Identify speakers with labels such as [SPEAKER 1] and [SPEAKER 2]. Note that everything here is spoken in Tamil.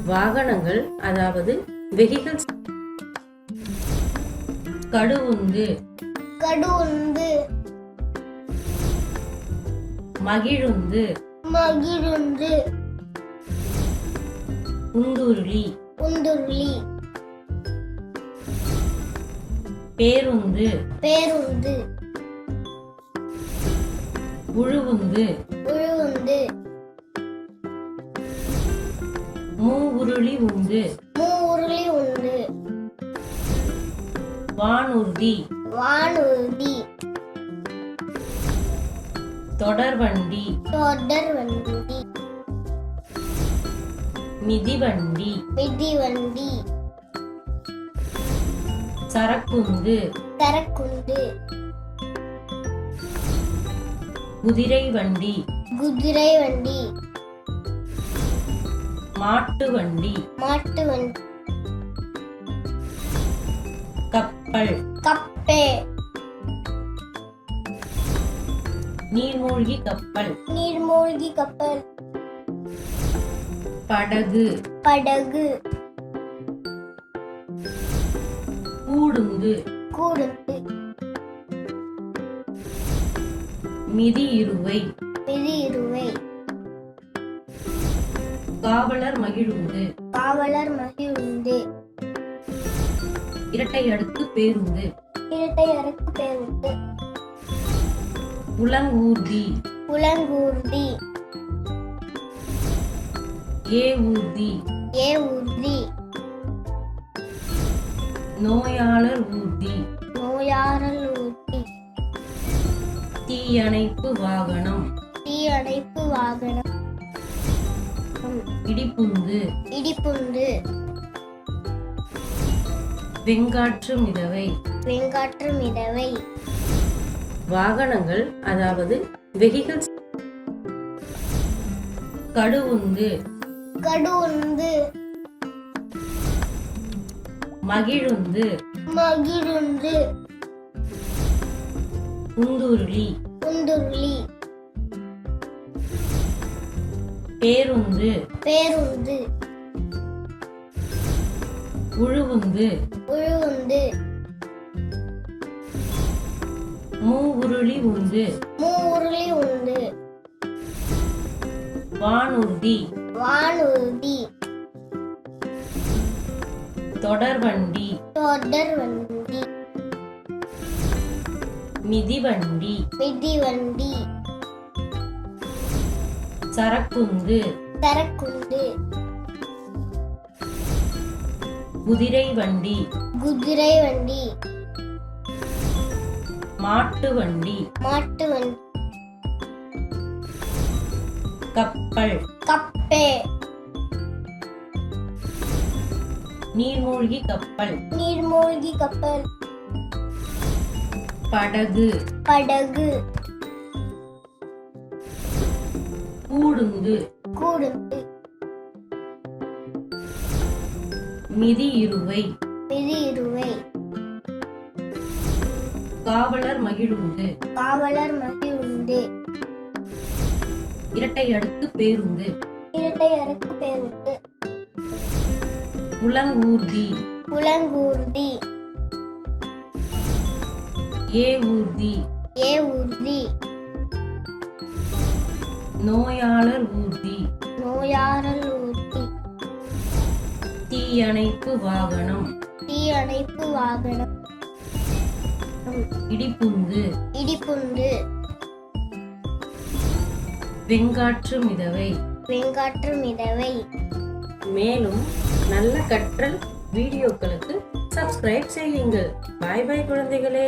[SPEAKER 1] வாகனங்கள் அதாவது வெஹிக்கிள்ஸ். கடுவுந்து
[SPEAKER 2] கடுவுந்து
[SPEAKER 1] மகிழுந்து
[SPEAKER 2] மகிழுந்து
[SPEAKER 1] உந்துருளி
[SPEAKER 2] உந்துருளி
[SPEAKER 1] பேருந்து
[SPEAKER 2] பேருந்து
[SPEAKER 1] உழுவுந்து
[SPEAKER 2] உழுவுந்து
[SPEAKER 1] மூவுருளி உந்து
[SPEAKER 2] மூவுருளி உண்டு
[SPEAKER 1] வானூர்தி
[SPEAKER 2] வானூர்தி
[SPEAKER 1] தொடர்வண்டி
[SPEAKER 2] தொடர்வண்டி
[SPEAKER 1] மிதிவண்டி
[SPEAKER 2] மிதிவண்டி
[SPEAKER 1] சரக்குந்து
[SPEAKER 2] சரக்குந்து
[SPEAKER 1] குதிரை வண்டி
[SPEAKER 2] குதிரை வண்டி
[SPEAKER 1] மாட்டு வண்டி
[SPEAKER 2] மாட்டு வண்டி
[SPEAKER 1] கப்பல்
[SPEAKER 2] கப்பே
[SPEAKER 1] நீர்மூழ்கி கப்பல்
[SPEAKER 2] நீர்மூழ்கி கப்பல்
[SPEAKER 1] படகு
[SPEAKER 2] படகு
[SPEAKER 1] கூடுந்து
[SPEAKER 2] கூடுந்து
[SPEAKER 1] மிதி இருவை
[SPEAKER 2] மிதி இருவை
[SPEAKER 1] காவலர் மகிழுந்து
[SPEAKER 2] காவலர் மகிழுந்து
[SPEAKER 1] இரட்டை அடுக்கு பேருந்து
[SPEAKER 2] இரட்டை அடுக்கு பேருந்து
[SPEAKER 1] உலங்கூர்தி
[SPEAKER 2] உலங்கூர்தி
[SPEAKER 1] ஏவூர்தி
[SPEAKER 2] ஏவூர்தி
[SPEAKER 1] நோயாளர் ஊர்தி
[SPEAKER 2] நோயாளர் ஊர்தி
[SPEAKER 1] தீயணைப்பு வாகனம்
[SPEAKER 2] தீயணைப்பு வாகனம்
[SPEAKER 1] இடிப்புந்து
[SPEAKER 2] இடிப்புந்து
[SPEAKER 1] வெங்காற்று மிதவை
[SPEAKER 2] வெங்காற்று மிதவை
[SPEAKER 1] வாகனங்கள் அதாவது வெஹிக்கிள்ஸ். கடுவுந்து
[SPEAKER 2] கடுவுந்து
[SPEAKER 1] மகிழுந்து
[SPEAKER 2] மகிழுந்து
[SPEAKER 1] உந்துருளி
[SPEAKER 2] உந்துருளி
[SPEAKER 1] பேருந்து
[SPEAKER 2] பேருந்து
[SPEAKER 1] உழுவுந்து
[SPEAKER 2] உழுவுந்து
[SPEAKER 1] மூவுருளி உந்து
[SPEAKER 2] மூவுருளி உண்டு
[SPEAKER 1] வானூர்தி
[SPEAKER 2] வானூர்தி
[SPEAKER 1] தொடர்வண்டி
[SPEAKER 2] தொடர்வண்டி
[SPEAKER 1] மிதிவண்டி
[SPEAKER 2] மிதிவண்டி
[SPEAKER 1] சரக்குந்து
[SPEAKER 2] சரக்குந்து
[SPEAKER 1] குதிரை வண்டி
[SPEAKER 2] குதிரை வண்டி
[SPEAKER 1] மாட்டு வண்டி
[SPEAKER 2] மாட்டு வண்டி
[SPEAKER 1] கப்பல்
[SPEAKER 2] கப்பே
[SPEAKER 1] நீர்மூழ்கி கப்பல்
[SPEAKER 2] நீர்மூழ்கி கப்பல்
[SPEAKER 1] படகு
[SPEAKER 2] படகு
[SPEAKER 1] கூடுந்து
[SPEAKER 2] கூடுந்து
[SPEAKER 1] மிதி இருவை
[SPEAKER 2] மிதி இருவை
[SPEAKER 1] காவலர் மகிழுந்து
[SPEAKER 2] காவலர் மகிழுந்து
[SPEAKER 1] இரட்டை அடுக்கு பேருந்து
[SPEAKER 2] இரட்டை அடுக்கு பேருந்து
[SPEAKER 1] உலங்கூர்தி
[SPEAKER 2] உலங்கூர்தி
[SPEAKER 1] ஏவூர்தி
[SPEAKER 2] ஏவூர்தி
[SPEAKER 1] நோயாளர் ஊர்தி
[SPEAKER 2] நோயாளர் ஊர்தி
[SPEAKER 1] தீயணைப்பு வாகனம்
[SPEAKER 2] தீயணைப்பு வாகனம்
[SPEAKER 1] இடிப்புந்து
[SPEAKER 2] இடிப்புந்து
[SPEAKER 1] வெங்காற்று மிதவை
[SPEAKER 2] வெங்காற்று மிதவை.
[SPEAKER 1] மேலும் நல்ல கற்றல் வீடியோக்களுக்கு சப்ஸ்கிரைப் செய்யுங்கள். பாய் பாய் குழந்தைகளே.